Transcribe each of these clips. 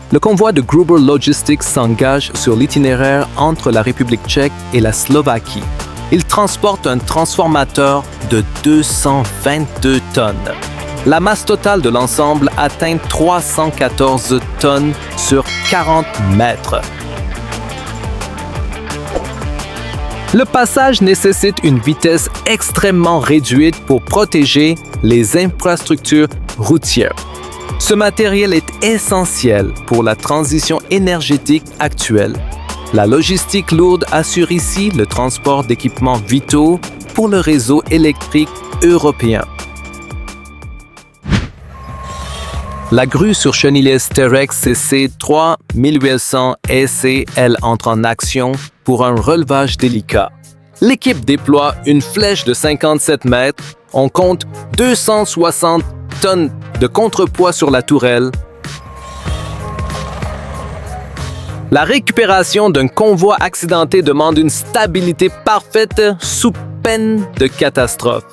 Le convoi de Gruber Logistics s'engage sur l'itinéraire entre la République tchèque et la Slovaquie. Il transporte un transformateur de 222 tonnes. La masse totale de l'ensemble atteint 314 tonnes sur 40 mètres. Le passage nécessite une vitesse extrêmement réduite pour protéger les infrastructures routières. Ce matériel est essentiel pour la transition énergétique actuelle. La logistique lourde assure ici le transport d'équipements vitaux pour le réseau électrique européen. La grue sur chenillesse Terex CC3 1800 SC, elle entre en action pour un relevage délicat. L'équipe déploie une flèche de 57 mètres. On compte 260 tonnes de contrepoids sur la tourelle. La récupération d'un convoi accidenté demande une stabilité parfaite sous peine de catastrophe.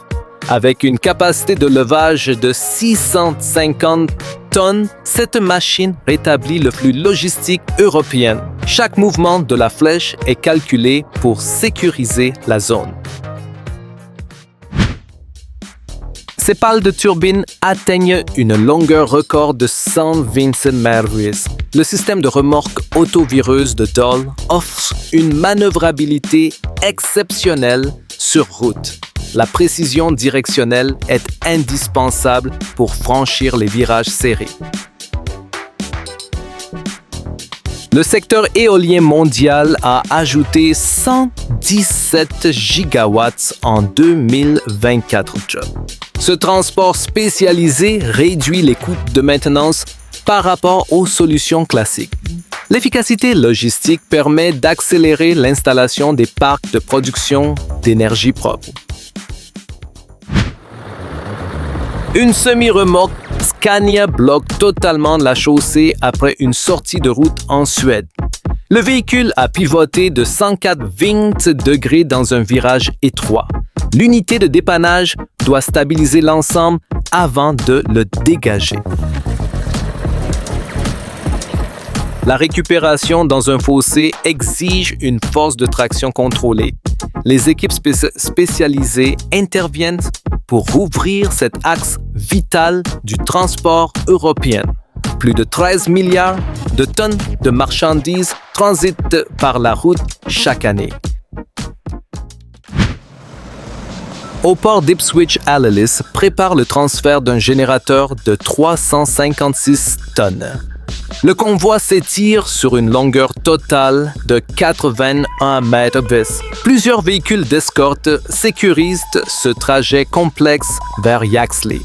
Avec une capacité de levage de 650 tonnes, cette machine rétablit le flux logistique européen. Chaque mouvement de la flèche est calculé pour sécuriser la zone. Ces pales de turbine atteignent une longueur record de 127 mètres. Le système de remorque autovireuse de Doll offre une manœuvrabilité exceptionnelle sur route. La précision directionnelle est indispensable pour franchir les virages serrés. Le secteur éolien mondial a ajouté 117 gigawatts en 2024. Ce transport spécialisé réduit les coûts de maintenance par rapport aux solutions classiques. L'efficacité logistique permet d'accélérer l'installation des parcs de production d'énergie propre. Une semi-remorque Scania bloque totalement la chaussée après une sortie de route en Suède. Le véhicule a pivoté de 180 degrés dans un virage étroit. L'unité de dépannage doit stabiliser l'ensemble avant de le dégager. La récupération dans un fossé exige une force de traction contrôlée. Les équipes spécialisées interviennent pour rouvrir cet axe vital du transport européen. Plus de 13 milliards de tonnes de marchandises transitent par la route chaque année. Au port d'Ipswich Allelis prépare le transfert d'un générateur de 356 tonnes. Le convoi s'étire sur une longueur totale de 81 mètres. Plusieurs véhicules d'escorte sécurisent ce trajet complexe vers Yaxley.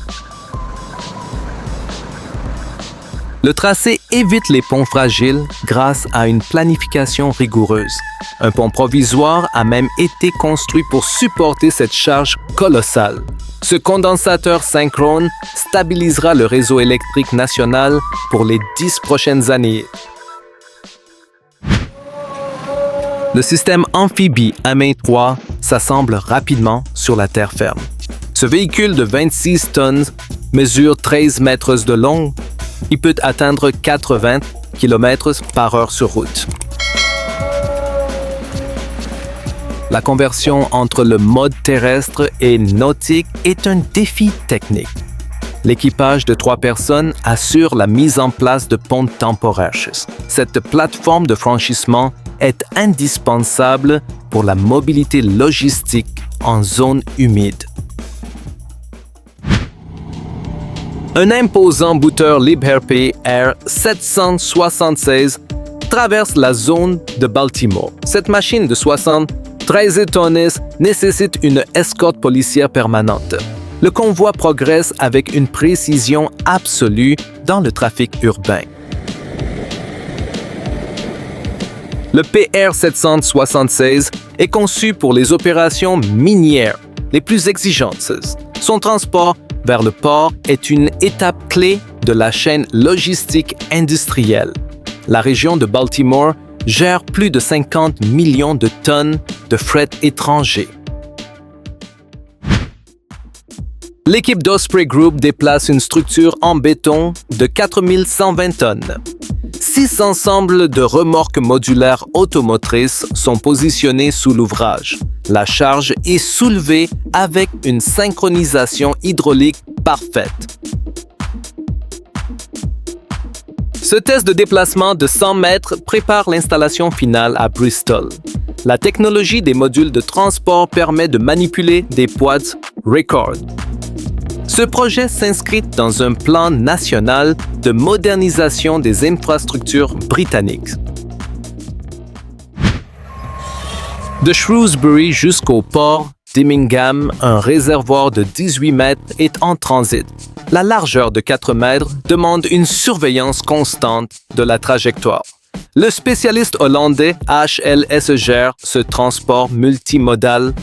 Le tracé évite les ponts fragiles grâce à une planification rigoureuse. Un pont provisoire a même été construit pour supporter cette charge colossale. Ce condensateur synchrone stabilisera le réseau électrique national pour les 10 prochaines années. Le système amphibie AME-3 s'assemble rapidement sur la terre ferme. Ce véhicule de 26 tonnes mesure 13 mètres de long. Il peut atteindre 80 km/h sur route. La conversion entre le mode terrestre et nautique est un défi technique. L'équipage de 3 personnes assure la mise en place de ponts temporaires. Cette plateforme de franchissement est indispensable pour la mobilité logistique en zone humide. Un imposant booter Liebherr Air 776 traverse la zone de Baltimore. Cette machine de 73 tonnes nécessite une escorte policière permanente. Le convoi progresse avec une précision absolue dans le trafic urbain. Le PR-776 est conçu pour les opérations minières les plus exigeantes. Son transport vers le port est une étape clé de la chaîne logistique industrielle. La région de Baltimore gère plus de 50 millions de tonnes de fret étranger. L'équipe d'Osprey Group déplace une structure en béton de 4120 tonnes. 6 ensembles de remorques modulaires automotrices sont positionnés sous l'ouvrage. La charge est soulevée avec une synchronisation hydraulique parfaite. Ce test de déplacement de 100 mètres prépare l'installation finale à Bristol. La technologie des modules de transport permet de manipuler des quads record. Ce projet s'inscrit dans un plan national de modernisation des infrastructures britanniques. De Shrewsbury jusqu'au port d'Immingham, un réservoir de 18 mètres est en transit. La largeur de 4 mètres demande une surveillance constante de la trajectoire. Le spécialiste hollandais HLS gère ce transport multimodal.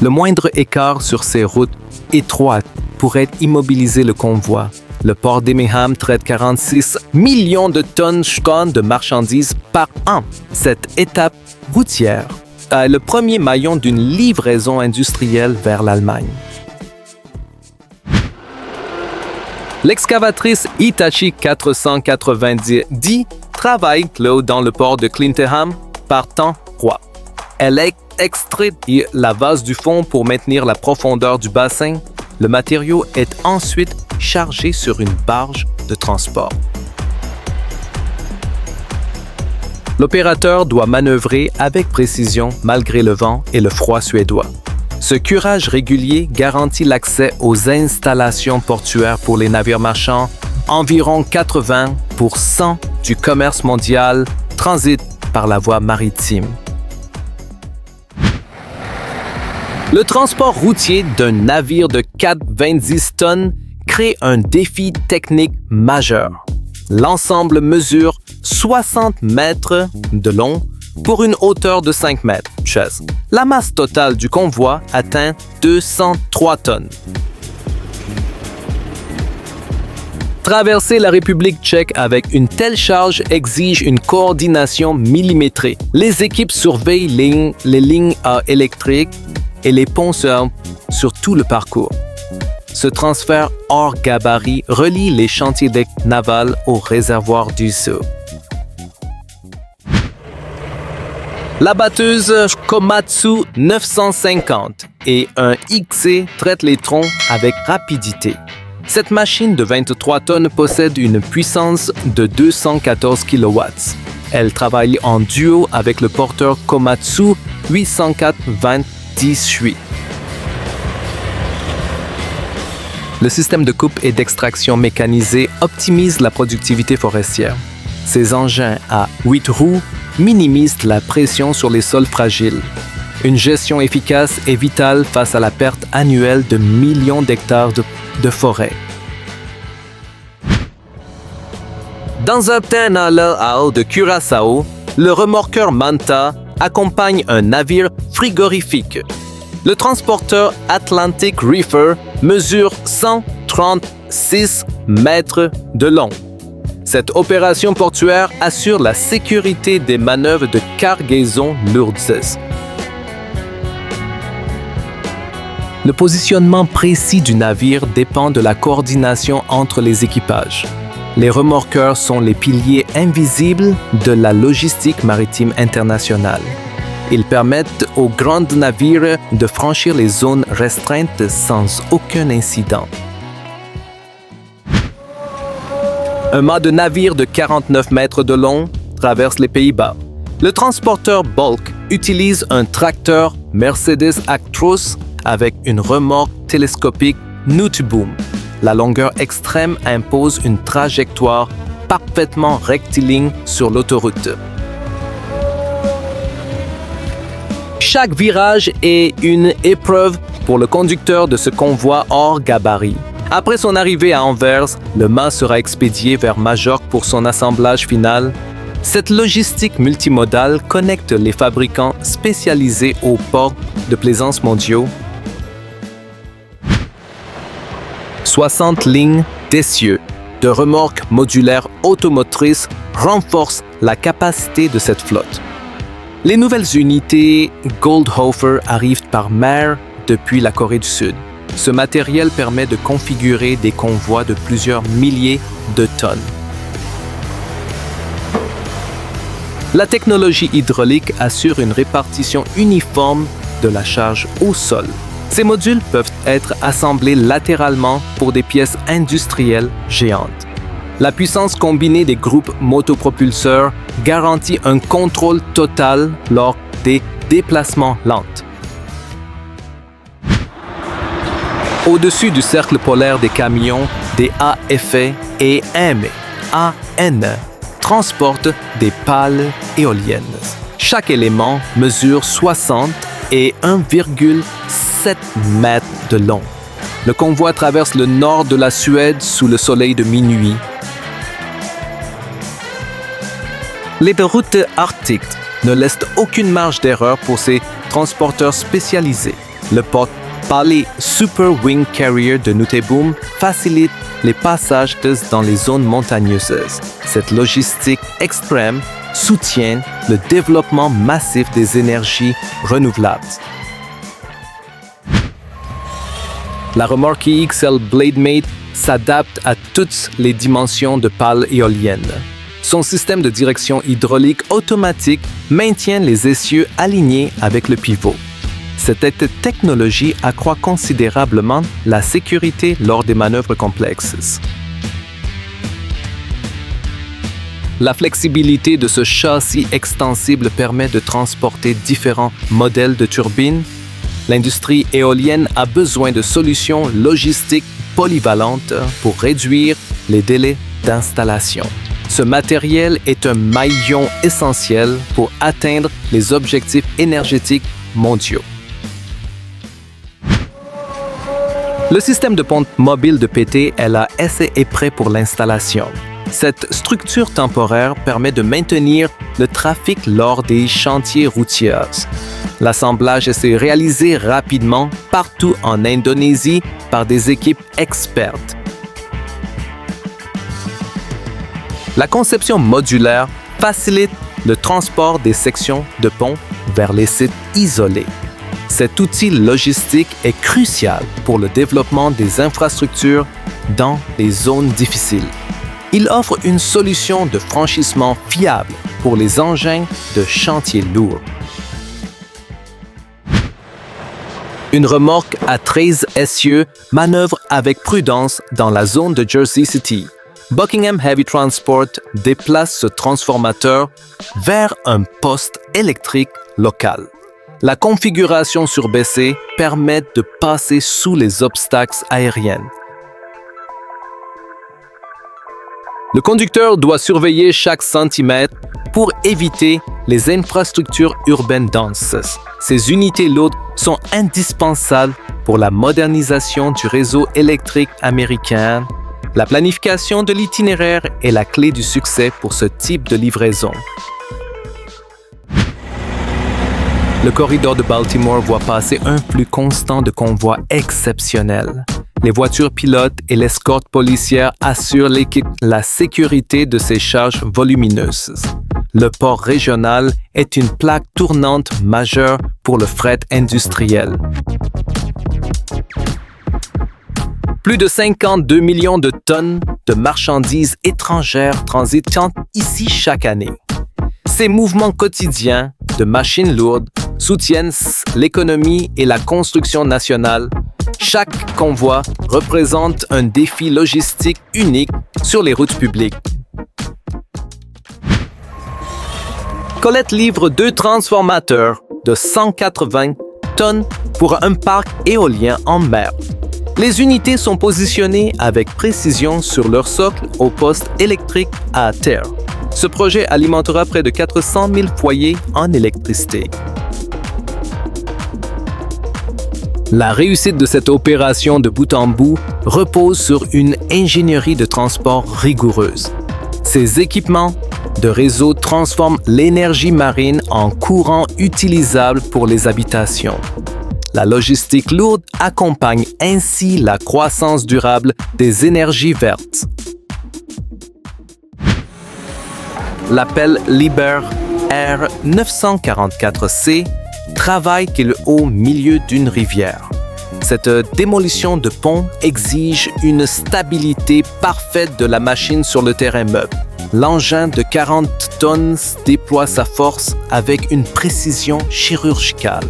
Le moindre écart sur ces routes étroites pourrait immobiliser le convoi. Le port d'Immingham traite 46 millions de tonnes de marchandises par an. Cette étape routière est le premier maillon d'une livraison industrielle vers l'Allemagne. L'excavatrice Hitachi 490 travaille dans le port de Clintenham par temps froid. Elle extrait la vase du fond pour maintenir la profondeur du bassin. Le matériau est ensuite chargé sur une barge de transport. L'opérateur doit manœuvrer avec précision malgré le vent et le froid suédois. Ce curage régulier garantit l'accès aux installations portuaires pour les navires marchands. Environ 80% du commerce mondial transite par la voie maritime. Le transport routier d'un navire de 4,20 tonnes crée un défi technique majeur. L'ensemble mesure 60 mètres de long pour une hauteur de 5 mètres. La masse totale du convoi atteint 203 tonnes. Traverser la République tchèque avec une telle charge exige une coordination millimétrée. Les équipes surveillent les lignes électriques et les ponts sur tout le parcours. Ce transfert hors gabarit relie les chantiers navals au réservoir du Sud. La batteuse Komatsu 950 et un XC traitent les troncs avec rapidité. Cette machine de 23 tonnes possède une puissance de 214 kW. Elle travaille en duo avec le porteur Komatsu 804-2018. Le système de coupe et d'extraction mécanisée optimise la productivité forestière. Ces engins à 8 roues minimisent la pression sur les sols fragiles. Une gestion efficace est vitale face à la perte annuelle de millions d'hectares de forêt. Dans un terminal de Curaçao, le remorqueur Manta accompagne un navire frigorifique. Le transporteur Atlantic Reefer mesure 136 mètres de long. Cette opération portuaire assure la sécurité des manœuvres de cargaison lourdes. Le positionnement précis du navire dépend de la coordination entre les équipages. Les remorqueurs sont les piliers invisibles de la logistique maritime internationale. Ils permettent aux grands navires de franchir les zones restreintes sans aucun incident. Un mât de navire de 49 mètres de long traverse les Pays-Bas. Le transporteur Bulk utilise un tracteur Mercedes Actros avec une remorque télescopique Nutuboom. La longueur extrême impose une trajectoire parfaitement rectiligne sur l'autoroute. Chaque virage est une épreuve pour le conducteur de ce convoi hors gabarit. Après son arrivée à Anvers, le mât sera expédié vers Majorque pour son assemblage final. Cette logistique multimodale connecte les fabricants spécialisés aux ports de plaisance mondiaux. 60 lignes d'essieux de remorques modulaires automotrices renforcent la capacité de cette flotte. Les nouvelles unités Goldhofer arrivent par mer depuis la Corée du Sud. Ce matériel permet de configurer des convois de plusieurs milliers de tonnes. La technologie hydraulique assure une répartition uniforme de la charge au sol. Ces modules peuvent être assemblés latéralement pour des pièces industrielles géantes. La puissance combinée des groupes motopropulseurs garantit un contrôle total lors des déplacements lents. Au-dessus du cercle polaire des camions, des AFE et AN transportent des pales éoliennes. Chaque élément mesure 60 et 1,7 mètres de long. Le convoi traverse le nord de la Suède sous le soleil de minuit. Les routes arctiques ne laissent aucune marge d'erreur pour ces transporteurs spécialisés. Le porte-paleis Super Wing Carrier de Nuteboom facilite les passages dans les zones montagneuses. Cette logistique extrême soutient le développement massif des énergies renouvelables. La remorque XL BladeMate s'adapte à toutes les dimensions de pales éoliennes. Son système de direction hydraulique automatique maintient les essieux alignés avec le pivot. Cette technologie accroît considérablement la sécurité lors des manœuvres complexes. La flexibilité de ce châssis extensible permet de transporter différents modèles de turbines. L'industrie éolienne a besoin de solutions logistiques polyvalentes pour réduire les délais d'installation. Ce matériel est un maillon essentiel pour atteindre les objectifs énergétiques mondiaux. Le système de pompe mobile de PT LAS est prêt pour l'installation. Cette structure temporaire permet de maintenir le trafic lors des chantiers routiers. L'assemblage est réalisé rapidement partout en Indonésie par des équipes expertes. La conception modulaire facilite le transport des sections de pont vers les sites isolés. Cet outil logistique est crucial pour le développement des infrastructures dans les zones difficiles. Il offre une solution de franchissement fiable pour les engins de chantier lourds. Une remorque à 13 essieux manœuvre avec prudence dans la zone de Jersey City. Buckingham Heavy Transport déplace ce transformateur vers un poste électrique local. La configuration surbaissée permet de passer sous les obstacles aériens. Le conducteur doit surveiller chaque centimètre pour éviter les infrastructures urbaines denses. Ces unités lourdes sont indispensables pour la modernisation du réseau électrique américain. La planification de l'itinéraire est la clé du succès pour ce type de livraison. Le corridor de Baltimore voit passer un flux constant de convois exceptionnel. Les voitures pilotes et l'escorte policière assurent la sécurité de ces charges volumineuses. Le port régional est une plaque tournante majeure pour le fret industriel. Plus de 52 millions de tonnes de marchandises étrangères transitent ici chaque année. Ces mouvements quotidiens de machines lourdes soutiennent l'économie et la construction nationale. Chaque convoi représente un défi logistique unique sur les routes publiques. Colette livre 2 transformateurs de 180 tonnes pour un parc éolien en mer. Les unités sont positionnées avec précision sur leur socle au poste électrique à terre. Ce projet alimentera près de 400 000 foyers en électricité. La réussite de cette opération de bout en bout repose sur une ingénierie de transport rigoureuse. Ces équipements de réseau transforment l'énergie marine en courant utilisable pour les habitations. La logistique lourde accompagne ainsi la croissance durable des énergies vertes. L'appel Liebherr R944C travaille au milieu d'une rivière. Cette démolition de pont exige une stabilité parfaite de la machine sur le terrain meuble. L'engin de 40 tonnes déploie sa force avec une précision chirurgicale.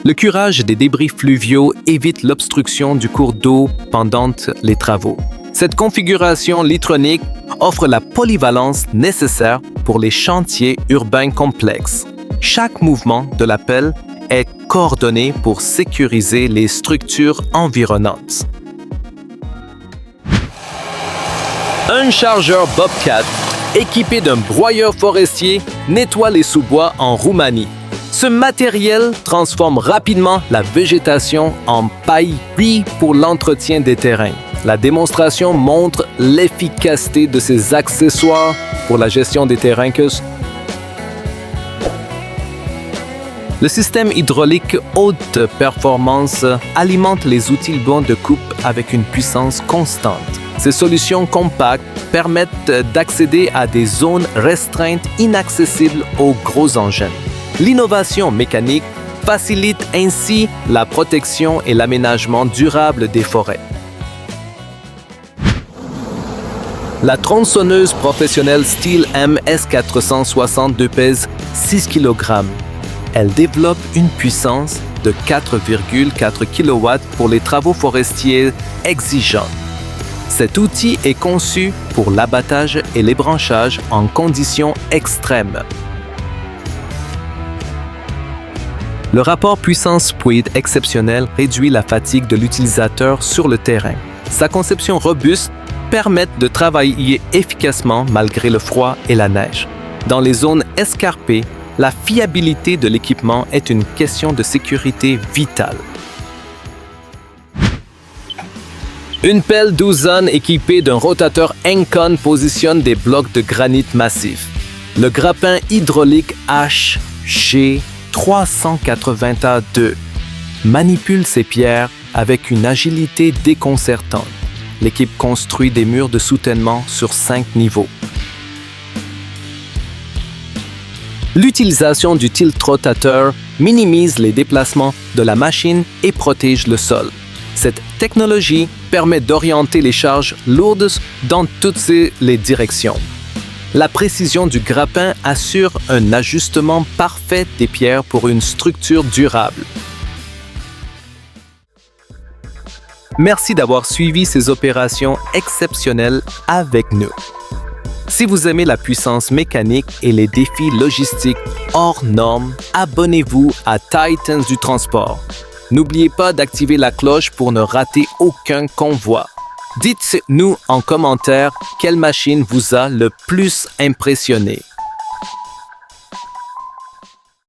Le curage des débris fluviaux évite l'obstruction du cours d'eau pendant les travaux. Cette configuration litronique offre la polyvalence nécessaire pour les chantiers urbains complexes. Chaque mouvement de la pelle est coordonné pour sécuriser les structures environnantes. Un chargeur Bobcat équipé d'un broyeur forestier nettoie les sous-bois en Roumanie. Ce matériel transforme rapidement la végétation en paille pour l'entretien des terrains. La démonstration montre l'efficacité de ces accessoires pour la gestion des terrains. Le système hydraulique haute performance alimente les outils de coupe avec une puissance constante. Ces solutions compactes permettent d'accéder à des zones restreintes inaccessibles aux gros engins. L'innovation mécanique facilite ainsi la protection et l'aménagement durable des forêts. La tronçonneuse professionnelle Stihl M S462 pèse 6 kg. Elle développe une puissance de 4,4 kW pour les travaux forestiers exigeants. Cet outil est conçu pour l'abattage et l'ébranchage en conditions extrêmes. Le rapport puissance-poids exceptionnel réduit la fatigue de l'utilisateur sur le terrain. Sa conception robuste permet de travailler efficacement malgré le froid et la neige. Dans les zones escarpées, la fiabilité de l'équipement est une question de sécurité vitale. Une pelle 12 tonnes équipée d'un rotateur Encon positionne des blocs de granit massif. Le grappin hydraulique HG380A2 manipule ces pierres avec une agilité déconcertante. L'équipe construit des murs de soutènement sur 5 niveaux. L'utilisation du tilt-rotateur minimise les déplacements de la machine et protège le sol. Cette technologie permet d'orienter les charges lourdes dans toutes les directions. La précision du grappin assure un ajustement parfait des pierres pour une structure durable. Merci d'avoir suivi ces opérations exceptionnelles avec nous. Si vous aimez la puissance mécanique et les défis logistiques hors normes, abonnez-vous à Titans du transport. N'oubliez pas d'activer la cloche pour ne rater aucun convoi. Dites-nous en commentaire quelle machine vous a le plus impressionné.